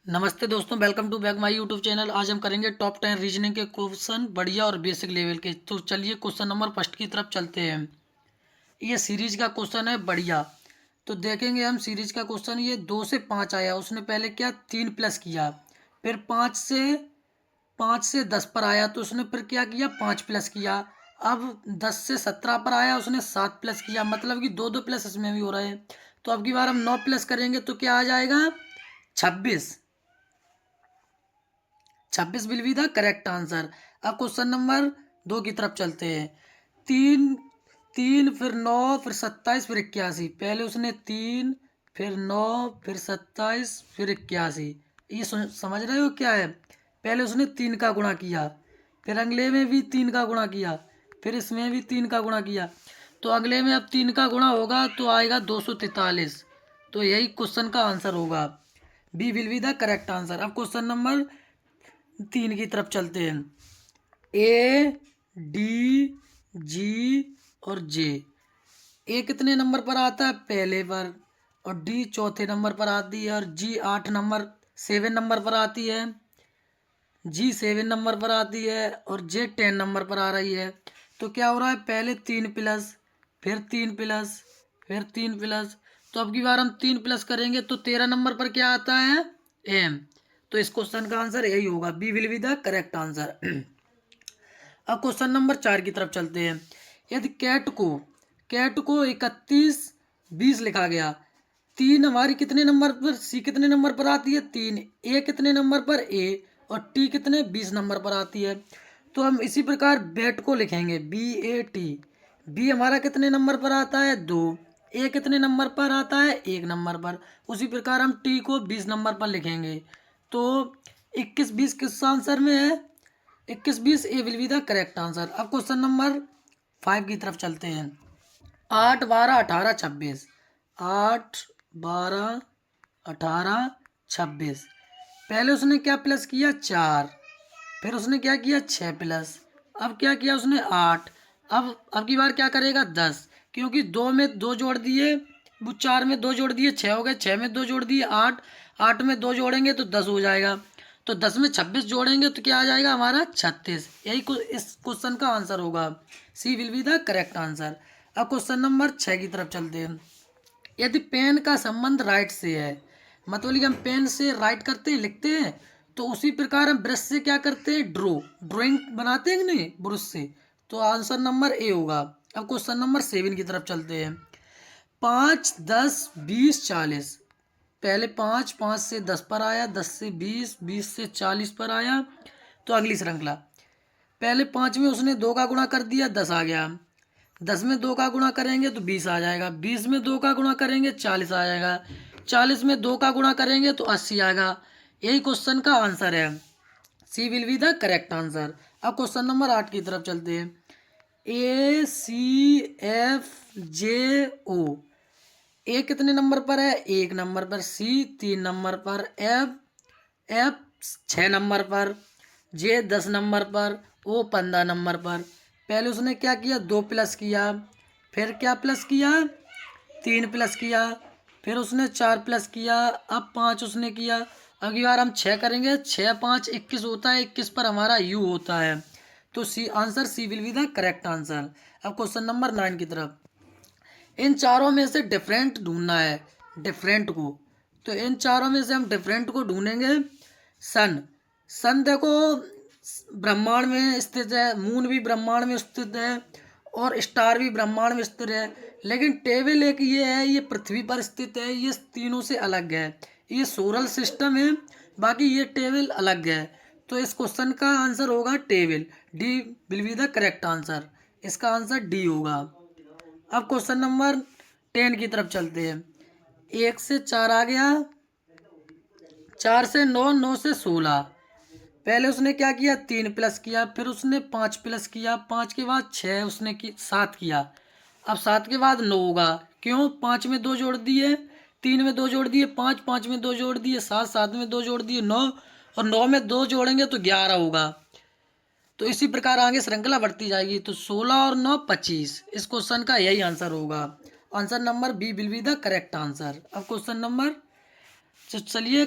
नमस्ते दोस्तों, welcome to back my YouTube channel. आज हम करेंगे टॉप 10 रीजनिंग के क्वेश्चन, बढ़िया और बेसिक लेवल के। तो चलिए क्वेश्चन नंबर फर्स्ट की तरफ चलते हैं। ये सीरीज का क्वेश्चन है बढ़िया। तो देखेंगे हम सीरीज का क्वेश्चन। ये 2 से 5 आया, उसने पहले क्या 3 प्लस किया, फिर 5 से 10 पर आया तो उसने फिर क्या किया 5 प्लस किया। अब 10 से 17 पर आया, उसने 7 प्लस किया, मतलब कि दो दो प्लस इसमें भी हो रहे हैं। तो अब की बार हम 9 प्लस करेंगे तो क्या आ जाएगा 26। 26 will be the correct answer. अब क्वेश्चन नंबर 2 की तरफ चलते हैं। तीन तीन फिर 9 फिर 27 फिर 81। पहले उसने 3 फिर 9 फिर 27 फिर 81। ये समझ रहे हो क्या है? पहले उसने 3 का गुणा किया, फिर अगले में भी 3 का गुणा किया, फिर इसमें भी 3 का गुणा किया। तो अगले में अब 3 का गुणा होगा तो आएगा 243। तो यही क्वेश्चन का आंसर होगा। B will be the correct answer. अब क्वेश्चन नंबर 3 की तरफ चलते हैं। ए, डी, जी और जे। ए कितने नंबर पर आता है? पहले पर। और डी चौथे नंबर पर आती है, और जी 7 नंबर पर आती है। जी 7 नंबर पर आती है, और जे 10 नंबर पर आ रही है। तो क्या हो रहा है? पहले 3 प्लस, फिर 3 प्लस, फिर 3 प्लस। तो अब की बार हम 3 प्लस करेंगे तो 13 नंबर पर क्या आता है? एम। तो इस क्वेश्चन का आंसर यही होगा। B will be the correct answer. अब क्वेश्चन नंबर 4 की तरफ चलते हैं। यदि कैट को 31 20 लिखा गया, तीन हमारी कितने नंबर पर, सी कितने नंबर पर आती है? 3। ए कितने नंबर पर? ए। और टी कितने? 20 नंबर पर आती है। तो हम इसी प्रकार बैट को लिखेंगे BAT। बी हमारा कितने नंबर पर आता है? 2। ए कितने नंबर पर आता है? 1 नंबर पर। उसी प्रकार हम टी को 20 नंबर पर लिखेंगे। तो 21 20 किस आंसर में है? 21 20 A will be the correct answer. अब क्वेश्चन नंबर 5 की तरफ चलते हैं। 8 12 18 26। 8 12 18 26। पहले उसने क्या प्लस किया? 4। फिर उसने क्या किया? 6 प्लस। अब क्या किया उसने? 8। अब की बार क्या करेगा? 10। क्योंकि 2 में 2 जोड़ दिए, वो 4 में 2 जोड़ दिए 6 हो गए, 6 में 2 जोड़ दिए 8, 8 में 2 जोड़ेंगे तो 10 हो जाएगा। तो 10 में 26 जोड़ेंगे तो क्या आ जाएगा हमारा? 36। यही इस क्वेश्चन का आंसर होगा। C will be the correct answer. अब क्वेश्चन नंबर 6 की तरफ चलते हैं। यदि पेन का संबंध राइट से है, मतलब कि हम पेन से राइट करते हैं, लिखते हैं, तो उसी प्रकार हम ब्रश से क्या करते हैं? ड्राइंग बनाते हैं कि नहीं ब्रश से। तो आंसर नंबर ए होगा। अब क्वेश्चन नंबर 7 की तरफ चलते हैं। 5 10 20 40। पहले 5 5 से 10 पर आया, 10 से 20, 20 से 40 पर आया। तो अगली श्रृंखला, पहले 5 में उसने 2 का गुणा कर दिया, 10 आ गया। 10 में 2 का गुणा करेंगे तो 20 आ जाएगा। 20 में 2 का गुणा करेंगे 40 आ जाएगा। 40 में 2 का गुणा करेंगे तो 80 आएगा। यही क्वेश्चन का आंसर है। C will be the correct answer. अब क्वेश्चन नंबर 8 की तरफ चलते हैं। ACFJO। ए कितने नंबर पर है? 1 नंबर पर। सी 3 नंबर पर। एफ 6 नंबर पर। जे 10 नंबर पर। ओ 15 नंबर पर। पहले उसने क्या किया? 2 प्लस किया, फिर क्या प्लस किया? 3 प्लस किया, फिर उसने 4 प्लस किया, अब 5 उसने किया। अगली बार हम 6 करेंगे, 6 5 21 होता है, 21 पर हमारा यू होता है। तो C answer, C will be the correct answer. अब क्वेश्चन नंबर 9 की तरफ। इन चारों में से डिफरेंट ढूंढना है, डिफरेंट को। तो इन चारों में से हम डिफरेंट को ढूंढेंगे। सन सन देखो ब्रह्मांड में स्थित है, मून भी ब्रह्मांड में स्थित है, और स्टार भी ब्रह्मांड में स्थित है। लेकिन टेबल एक ये है, ये पृथ्वी पर स्थित है, ये तीनों से अलग है। ये सोलर सिस्टम है, बाकी ये टेबल अलग है। तो इस क्वेश्चन का आंसर होगा table. D will be the correct answer. इसका आंसर डी होगा। अब क्वेश्चन नंबर 10 की तरफ चलते हैं। 1 से 4 आ गया, 4 से 9, 9 से 16। पहले उसने क्या किया? 3 प्लस किया, फिर उसने 5 प्लस किया, 5 के बाद 6 उसने 7 किया। अब 7 के बाद 9 होगा। क्यों? 5 में 2 जोड़ दिए, 3 में 2 जोड़ दिए 5, 5 में 2 जोड़ दिए 7, 7 में 2 जोड़ दिए 9, और 9 में 2 जोड़ेंगे तो 11 होगा। तो इसी प्रकार आगे श्रृंखला बढ़ती जाएगी। तो 16 और 9 25। इस क्वेश्चन का यही आंसर होगा। Answer number B will be the correct answer. अब क्वेश्चन नंबर, चलिए